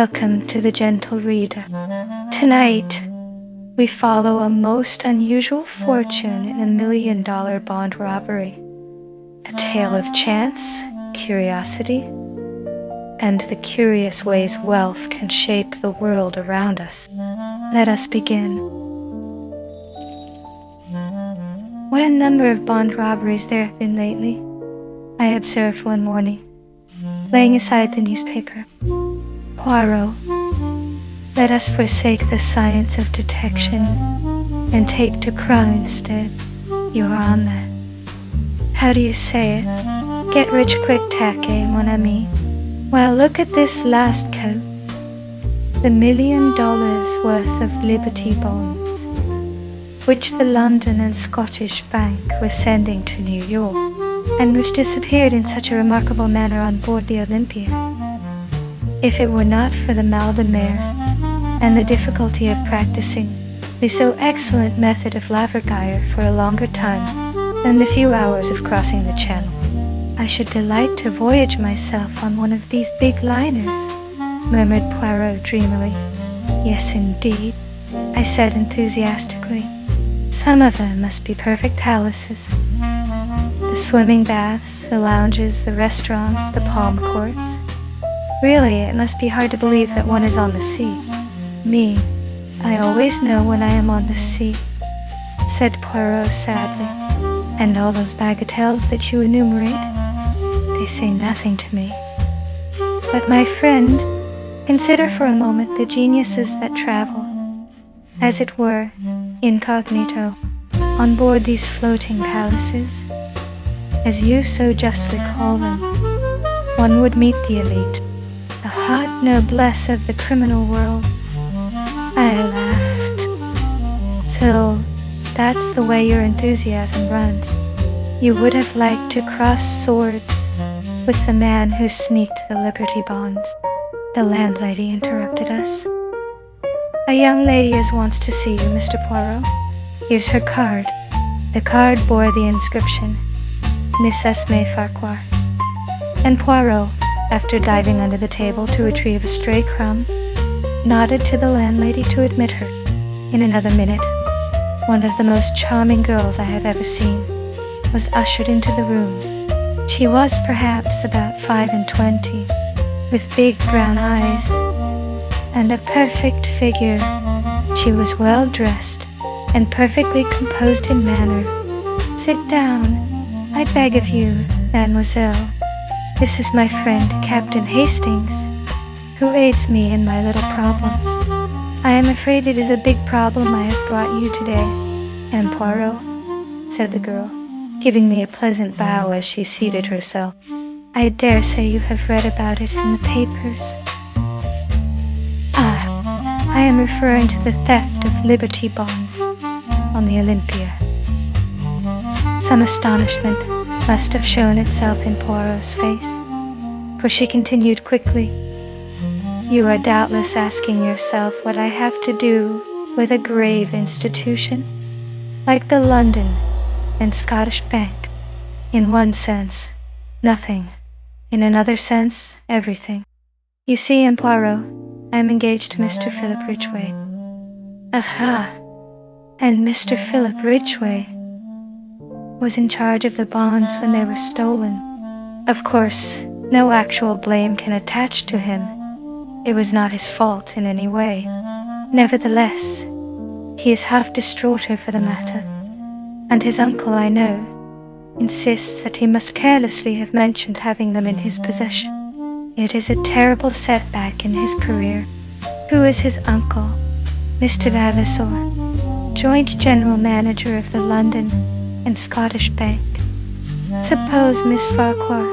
Welcome to the Gentle Reader. Tonight, we follow a most unusual fortune in a million-dollar bond robbery. A tale of chance, curiosity, and the curious ways wealth can shape the world around us. Let us begin. What a number of bond robberies there have been lately, I observed one morning, laying aside the newspaper. Poirot, let us forsake the science of detection and take to crime instead. You are on that. How do you say it? Get rich quick tack, mon ami. Well, look at this last coat. The $1 million worth of Liberty bonds, which the London and Scottish Bank was sending to New York, and which disappeared in such a remarkable manner on board the Olympia. If it were not for the mal de mer and the difficulty of practicing the so excellent method of lavergire for a longer time than the few hours of crossing the Channel, I should delight to voyage myself on one of these big liners, murmured Poirot dreamily. Yes, indeed, I said enthusiastically. Some of them must be perfect palaces. The swimming baths, the lounges, the restaurants, the palm courts. Really, it must be hard to believe that one is on the sea. Me, I always know when I am on the sea, said Poirot sadly. And all those bagatelles that you enumerate, they say nothing to me. But my friend, consider for a moment the geniuses that travel, as it were, incognito, on board these floating palaces, as you so justly call them. One would meet the elite, the haute noblesse of the criminal world. I laughed. So, that's the way your enthusiasm runs. You would have liked to cross swords with the man who sneaked the Liberty bonds. The landlady interrupted us. A young lady wants to see you, Mr. Poirot. Here's her card. The card bore the inscription, Miss Esme Farquhar. And Poirot, after diving under the table to retrieve a stray crumb, nodded to the landlady to admit her. In another minute, one of the most charming girls I have ever seen was ushered into the room. She was perhaps about 25, with big brown eyes and a perfect figure. She was well dressed and perfectly composed in manner. Sit down, I beg of you, mademoiselle. This is my friend, Captain Hastings, who aids me in my little problems. I am afraid it is a big problem I have brought you today. And Poirot, said the girl, giving me a pleasant bow as she seated herself. I dare say you have read about it in the papers. Ah, I am referring to the theft of Liberty bonds on the Olympia. Some astonishment must have shown itself in Poirot's face, for she continued quickly. You are doubtless asking yourself what I have to do with a grave institution, like the London and Scottish Bank. In one sense, nothing. In another sense, everything. You see, in Poirot, I am engaged to Mr. Philip Ridgway. Aha! And Mr. Philip Ridgway was in charge of the bonds when they were stolen. Of course, no actual blame can attach to him. It was not his fault in any way. Nevertheless, he is half distraught over the matter, and his uncle, I know, insists that he must carelessly have mentioned having them in his possession. It is a terrible setback in his career. Who is his uncle? Mr. Vavasour, joint general manager of the London and Scottish Bank. Suppose, Miss Farquhar,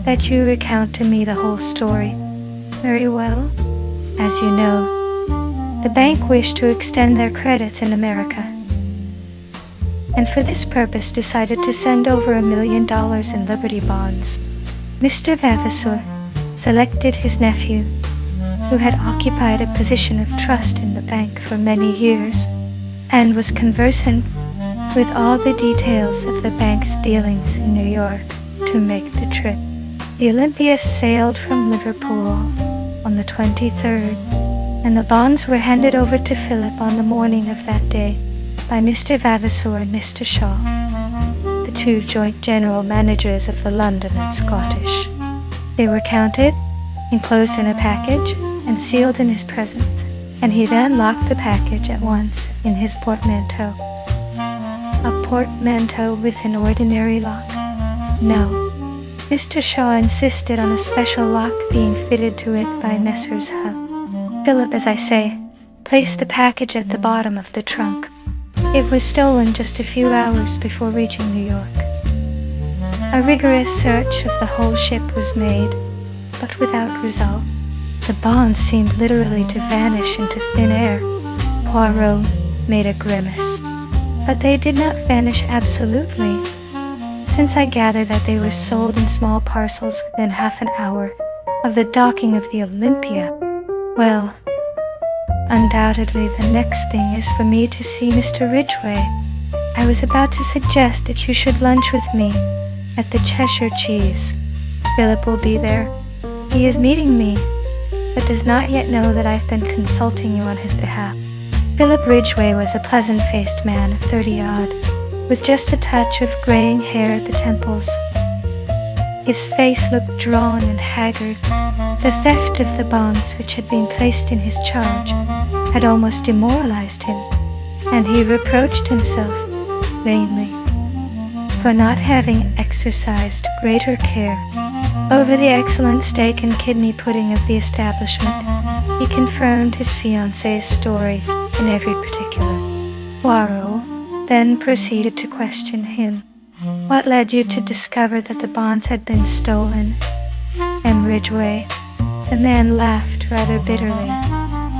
that you recount to me the whole story. Very well. As you know, the bank wished to extend their credits in America, and for this purpose decided to send over $1 million in Liberty bonds. Mr. Vavasour selected his nephew, who had occupied a position of trust in the bank for many years, and was conversant with all the details of the bank's dealings in New York, to make the trip. The Olympia sailed from Liverpool on the 23rd, and the bonds were handed over to Philip on the morning of that day by Mr. Vavasor and Mr. Shaw, the two joint general managers of the London and Scottish. They were counted, enclosed in a package, and sealed in his presence, and he then locked the package at once in his portmanteau. A portmanteau with an ordinary lock? No. Mr. Shaw insisted on a special lock being fitted to it by Messrs. Hub. Philip, as I say, placed the package at the bottom of the trunk. It was stolen just a few hours before reaching New York. A rigorous search of the whole ship was made, but without result. The bonds seemed literally to vanish into thin air. Poirot made a grimace. But they did not vanish absolutely, since I gathered that they were sold in small parcels within half an hour of the docking of the Olympia. Well, undoubtedly the next thing is for me to see Mr. Ridgway. I was about to suggest that you should lunch with me at the Cheshire Cheese. Philip will be there. He is meeting me, but does not yet know that I've been consulting you on his behalf. Philip Ridgway was a pleasant-faced man of 30-odd, with just a touch of graying hair at the temples. His face looked drawn and haggard. The theft of the bonds which had been placed in his charge had almost demoralized him, and he reproached himself, vainly, for not having exercised greater care over the excellent steak and kidney pudding of the establishment. He confirmed his fiancée's story in every particular. Poirot then proceeded to question him. What led you to discover that the bonds had been stolen? And Ridgway, the man, laughed rather bitterly.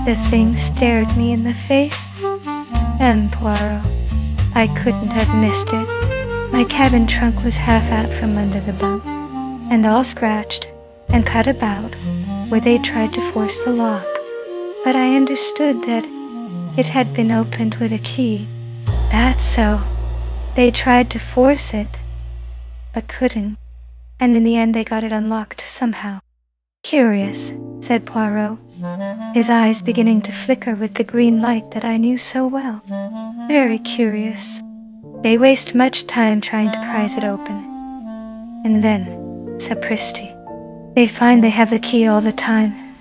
The thing stared me in the face. And Poirot, I couldn't have missed it. My cabin trunk was half out from under the bunk, and all scratched and cut about where they tried to force the lock. But I understood that it had been opened with a key. That's so. They tried to force it, but couldn't, and in the end they got it unlocked somehow. Curious, said Poirot, his eyes beginning to flicker with the green light that I knew so well. Very curious. They waste much time trying to prise it open. And then, sapristi, they find they have the key all the time,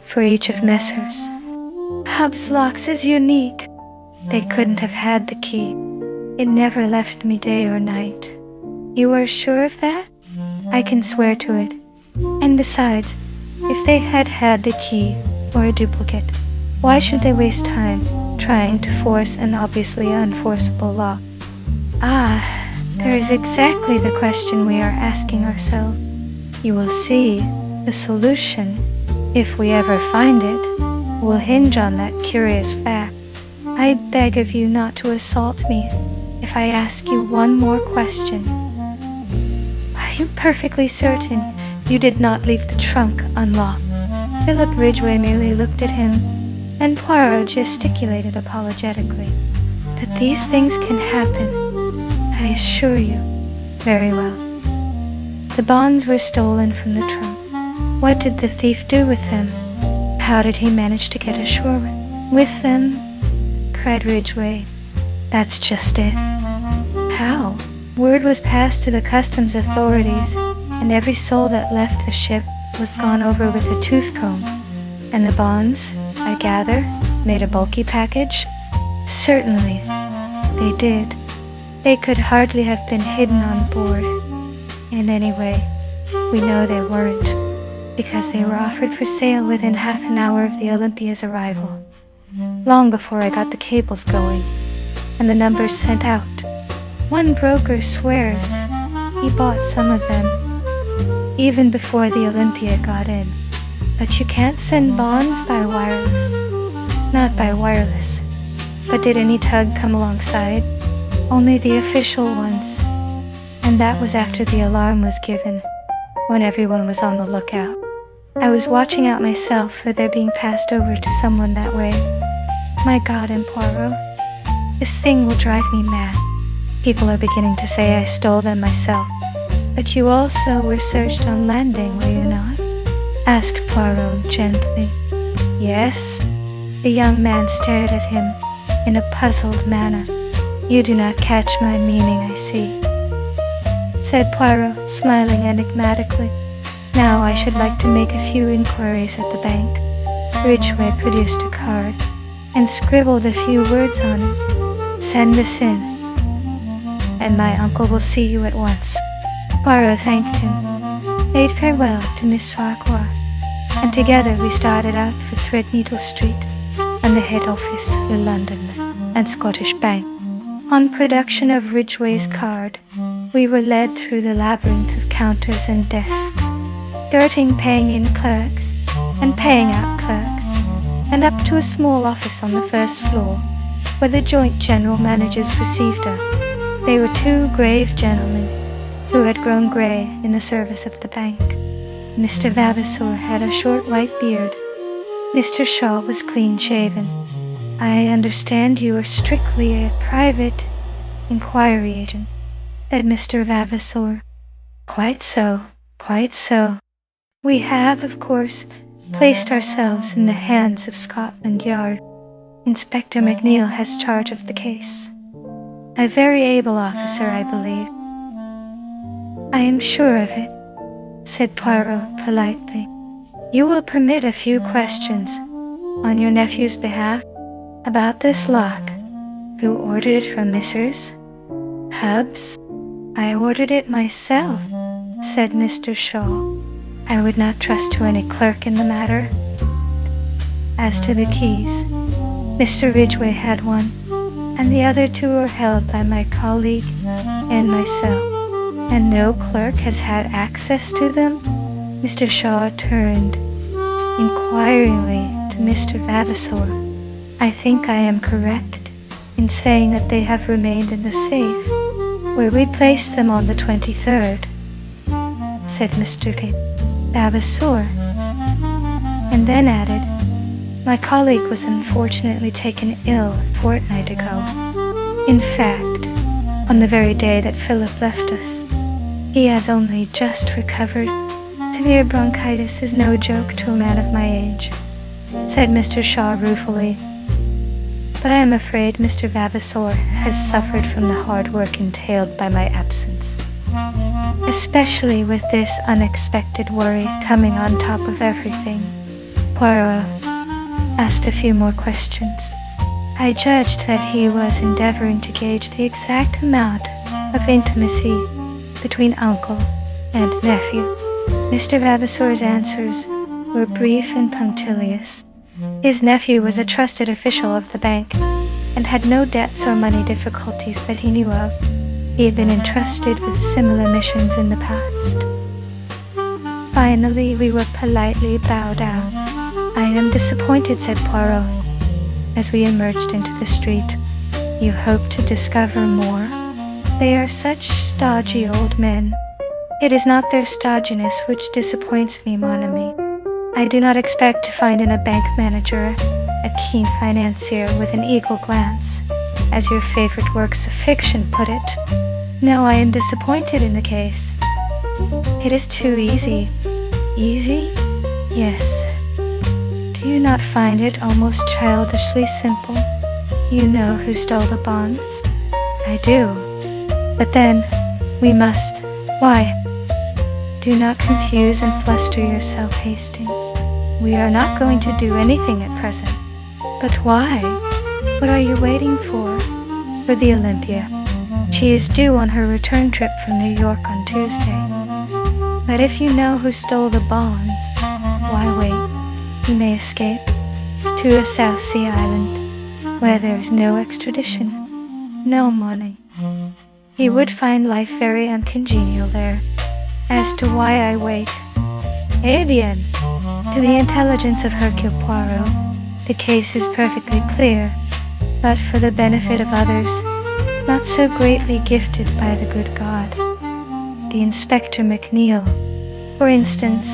for each of Messrs. Hub's locks is unique. They couldn't have had the key. It never left me day or night. You are sure of that? I can swear to it. And besides, if they had had the key, or a duplicate, why should they waste time trying to force an obviously unforceable lock? Ah, there is exactly the question we are asking ourselves. You will see, the solution, if we ever find it, will hinge on that curious fact. I beg of you not to assault me if I ask you one more question. Are you perfectly certain you did not leave the trunk unlocked? Philip Ridgway merely looked at him, and Poirot gesticulated apologetically. But these things can happen, I assure you. Very well. The bonds were stolen from the trunk. What did the thief do with them? How did he manage to get ashore with them? Cried Ridgway. That's just it. How? Word was passed to the customs authorities, and every soul that left the ship was gone over with a tooth comb. And the bonds, I gather, made a bulky package? Certainly, they did. They could hardly have been hidden on board. And anyway, we know they weren't, because they were offered for sale within half an hour of the Olympia's arrival, long before I got the cables going and the numbers sent out. One broker swears he bought some of them even before the Olympia got in. But you can't send bonds by wireless. Not by wireless. But did any tug come alongside? Only the official ones. And that was after the alarm was given, when everyone was on the lookout. I was watching out myself for their being passed over to someone that way. My God, and Poirot, this thing will drive me mad. People are beginning to say I stole them myself. But you also were searched on landing, were you not? asked Poirot gently. Yes. The young man stared at him in a puzzled manner. You do not catch my meaning, I see, said Poirot, smiling enigmatically. Now I should like to make a few inquiries at the bank. Ridgway produced a card and scribbled a few words on it. Send this in, and my uncle will see you at once. Poirot thanked him, bade farewell to Miss Farquhar, and together we started out for Threadneedle Street and the head office of the London and Scottish Bank. On production of Ridgway's card, we were led through the labyrinth of counters and desks, skirting paying-in clerks and paying-out clerks, and up to a small office on the first floor, where the joint general managers received us. They were two grave gentlemen who had grown grey in the service of the bank. Mr. Vavasor had a short white beard. Mr. Shaw was clean-shaven. I understand you are strictly a private inquiry agent, said Mr. Vavasor. Quite so, quite so. We have, of course, placed ourselves in the hands of Scotland Yard. Inspector McNeil has charge of the case. A very able officer, I believe. I am sure of it, said Poirot politely. You will permit a few questions on your nephew's behalf about this lock. Who ordered it from Messrs. Hubbs? I ordered it myself, said Mr. Shaw. I would not trust to any clerk in the matter. As to the keys, Mr. Ridgway had one, and the other two are held by my colleague and myself. And no clerk has had access to them? Mr. Shaw turned inquiringly to Mr. Vavasor. I think I am correct in saying that they have remained in the safe, where we placed them on the 23rd, said Mr. Vavasor, and then added, my colleague was unfortunately taken ill a fortnight ago. In fact, on the very day that Philip left us. He has only just recovered. Severe bronchitis is no joke to a man of my age, said Mr. Shaw ruefully. But I am afraid Mr. Vavasor has suffered from the hard work entailed by my absence, especially with this unexpected worry coming on top of everything. Poirot asked a few more questions. I judged that he was endeavoring to gauge the exact amount of intimacy between uncle and nephew. Mr. Vavasor's answers were brief and punctilious. His nephew was a trusted official of the bank and had no debts or money difficulties that he knew of. He had been entrusted with similar missions in the past. Finally, we were politely bowed out. I am disappointed, said Poirot, as we emerged into the street. You hope to discover more? They are such stodgy old men. It is not their stodginess which disappoints me, mon ami. I do not expect to find in a bank manager a keen financier with an eagle glance, as your favorite works of fiction put it. No, I am disappointed in the case. It is too easy. Easy? Yes. Do you not find it almost childishly simple? You know who stole the bonds? I do. But then, we must. Why? Do not confuse and fluster yourself, Hastings. We are not going to do anything at present. But why? What are you waiting for? For the Olympia. She is due on her return trip from New York on Tuesday. But if you know who stole the bonds, why wait? He may escape to a South Sea island where there is no extradition, no money. He would find life very uncongenial there. As to why I wait, eh bien, to the intelligence of Hercule Poirot, the case is perfectly clear, but for the benefit of others, not so greatly gifted by the good God, the Inspector McNeil, for instance,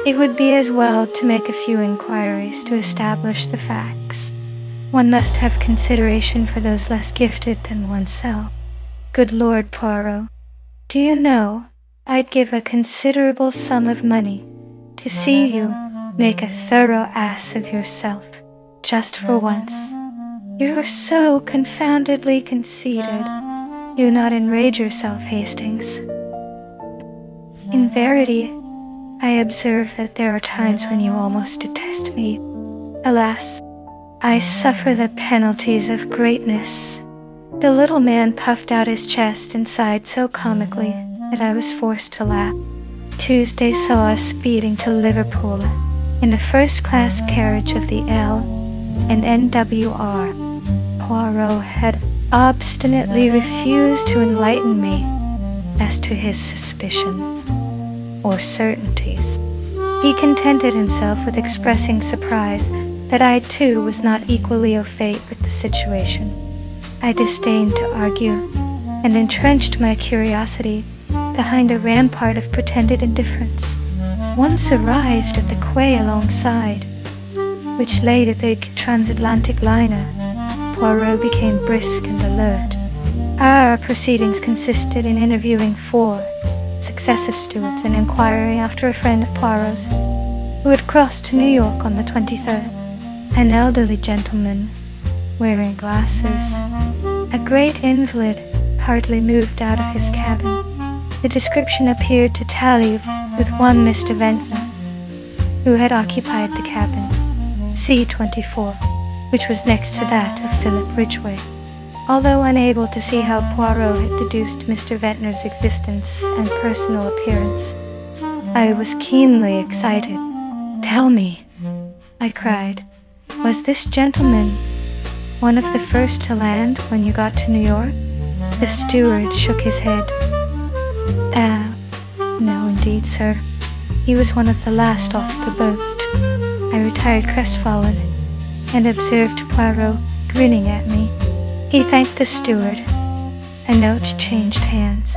it would be as well to make a few inquiries to establish the facts. One must have consideration for those less gifted than oneself. Good Lord, Poirot, do you know, I'd give a considerable sum of money to to see you make a thorough ass of yourself, just for once. You're so confoundedly conceited. Do not enrage yourself, Hastings. In verity, I observe that there are times when you almost detest me. Alas, I suffer the penalties of greatness. The little man puffed out his chest and sighed so comically that I was forced to laugh. Tuesday saw us speeding to Liverpool in a first-class carriage of the L and NWR. Poirot had obstinately refused to enlighten me as to his suspicions or certainties. He contented himself with expressing surprise that I too was not equally au fait with the situation. I disdained to argue, and entrenched my curiosity behind a rampart of pretended indifference. Once arrived at the quay alongside, which lay the big transatlantic liner, Poirot became brisk and alert. Our proceedings consisted in interviewing 4 successive stewards and inquiring after a friend of Poirot's who had crossed to New York on the 23rd. An elderly gentleman, wearing glasses, a great invalid, hardly moved out of his cabin. The description appeared to tally with one Mr. Ventnor, who had occupied the cabin, C-24, which was next to that of Philip Ridgway. Although unable to see how Poirot had deduced Mr. Ventnor's existence and personal appearance, I was keenly excited. "Tell me," I cried, "was this gentleman one of the first to land when you got to New York?" The steward shook his head. No indeed, sir. He was one of the last off the boat." I retired crestfallen and observed Poirot grinning at me. He thanked the steward. A note changed hands,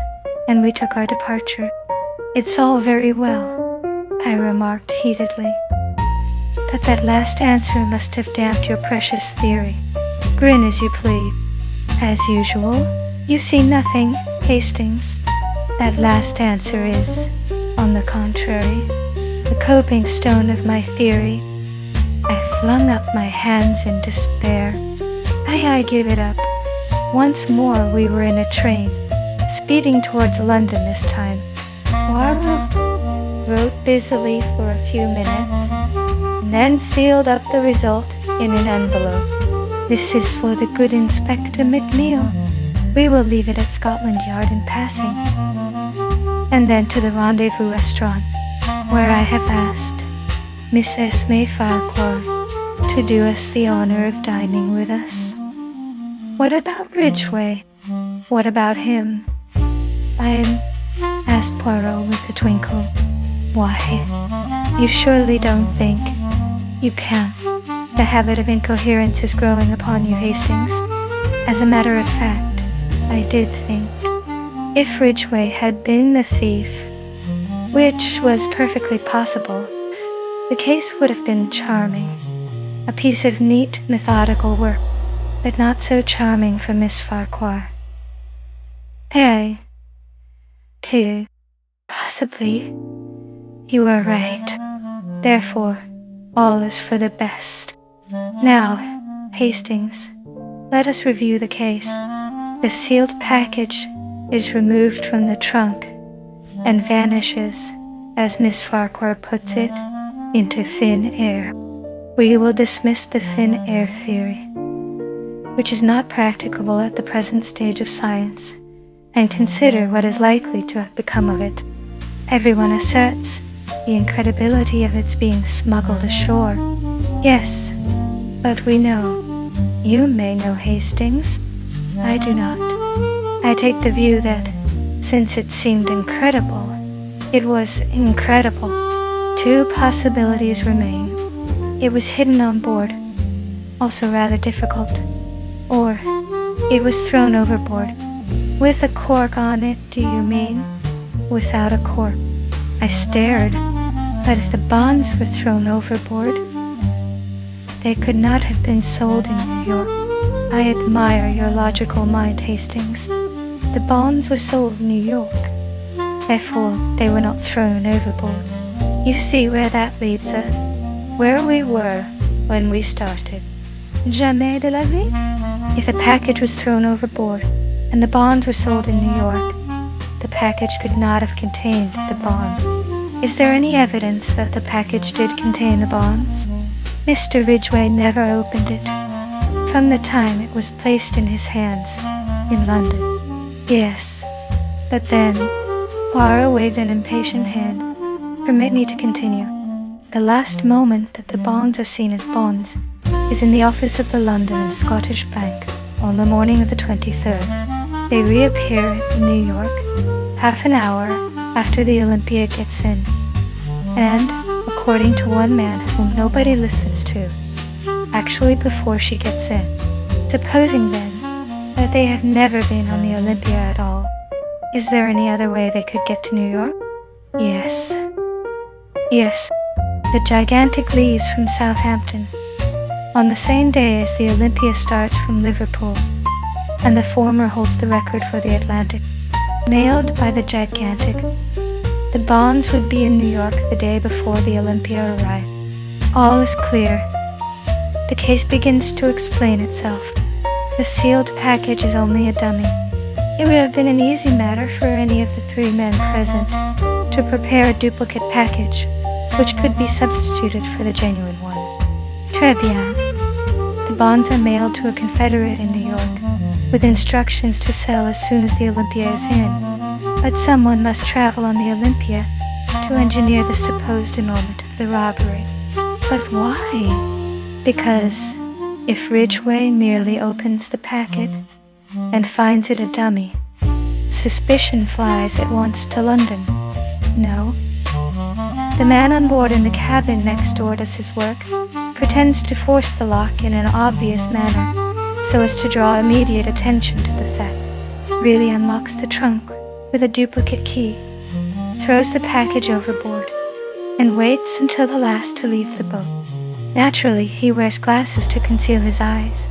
and we took our departure. "It's all very well," I remarked heatedly, "but that last answer must have damped your precious theory. Grin as you please. As usual, you see nothing, Hastings. That last answer is, on the contrary, the coping stone of my theory." I flung up my hands in despair. I give it up. Once more we were in a train, speeding towards London this time. Poirot wrote busily for a few minutes, and then sealed up the result in an envelope. "This is for the good Inspector McNeil. We will leave it at Scotland Yard in passing." And then to the rendezvous restaurant, where I have asked Miss Esme Farquhar to do us the honor of dining with us. "What about Ridgway? What about him?" asked Poirot with a twinkle. "Why, you surely don't think you can. The habit of incoherence is growing upon you, Hastings. As a matter of fact, I did think. If Ridgway had been the thief, which was perfectly possible, the case would have been charming. A piece of neat, methodical work, but not so charming for Miss Farquhar. Possibly. You are right. Therefore, all is for the best. Now, Hastings, let us review the case. The sealed package is removed from the trunk and vanishes, as Miss Farquhar puts it, into thin air. We will dismiss the thin air theory, which is not practicable at the present stage of science, and consider what is likely to have become of it. Everyone asserts the incredibility of its being smuggled ashore. Yes, but we know. You may know, Hastings. I do not. I take the view that, since it seemed incredible, it was incredible. 2 possibilities remain. It was hidden on board, also rather difficult, or it was thrown overboard. With a cork on it, do you mean? Without a cork. I stared, but if the bonds were thrown overboard, they could not have been sold in New York. I admire your logical mind, Hastings. The bonds were sold in New York. Therefore, they were not thrown overboard. You see where that leads us? Where we were when we started. Jamais de la vie? If a package was thrown overboard and the bonds were sold in New York, the package could not have contained the bond. Is there any evidence that the package did contain the bonds? Mr. Ridgway never opened it from the time it was placed in his hands in London. Yes, but then, Poirot waved an impatient hand. Permit me to continue. The last moment that the bonds are seen as bonds is in the office of the London and Scottish Bank on the morning of the 23rd. They reappear in New York half an hour after the Olympia gets in, and, according to one man whom nobody listens to, actually before she gets in. Supposing then that they have never been on the Olympia at all, is there any other way they could get to New York? Yes. The gigantic leaves from Southampton on the same day as the Olympia starts from Liverpool, and the former holds the record for the Atlantic. Mailed by the gigantic, the bonds would be in New York the day before the Olympia arrived. All is clear. The case begins to explain itself. The sealed package is only a dummy. It would have been an easy matter for any of the three men present to prepare a duplicate package, which could be substituted for the genuine one. Très bien. The bonds are mailed to a confederate in New York, with instructions to sell as soon as the Olympia is in. But someone must travel on the Olympia to engineer the supposed annulment of the robbery. But why? Because if Ridgway merely opens the packet and finds it a dummy, suspicion flies at once to London. No. The man on board in the cabin next door does his work, pretends to force the lock in an obvious manner so as to draw immediate attention to the theft, really unlocks the trunk with a duplicate key, throws the package overboard, and waits until the last to leave the boat. Naturally, he wears glasses to conceal his eyes,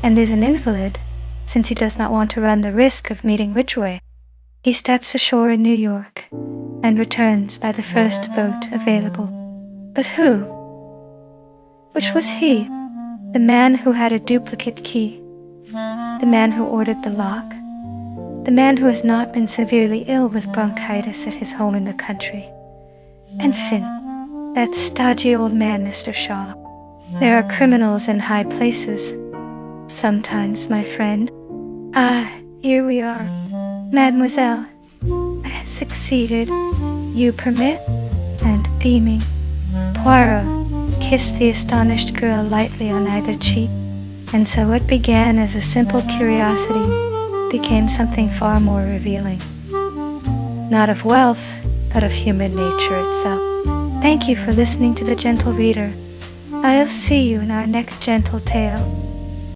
and is an invalid, since he does not want to run the risk of meeting Ridgway. He steps ashore in New York, and returns by the first boat available. But who? Which was he? The man who had a duplicate key? The man who ordered the lock? The man who has not been severely ill with bronchitis at his home in the country? Enfin, that stodgy old man, Mr. Shaw. There are criminals in high places. Sometimes, my friend. Ah, here we are. Mademoiselle, I have succeeded. You permit? And beaming, Poirot kissed the astonished girl lightly on either cheek, and so what began as a simple curiosity became something far more revealing. Not of wealth, but of human nature itself. Thank you for listening to The Gentle Reader. I'll see you in our next gentle tale.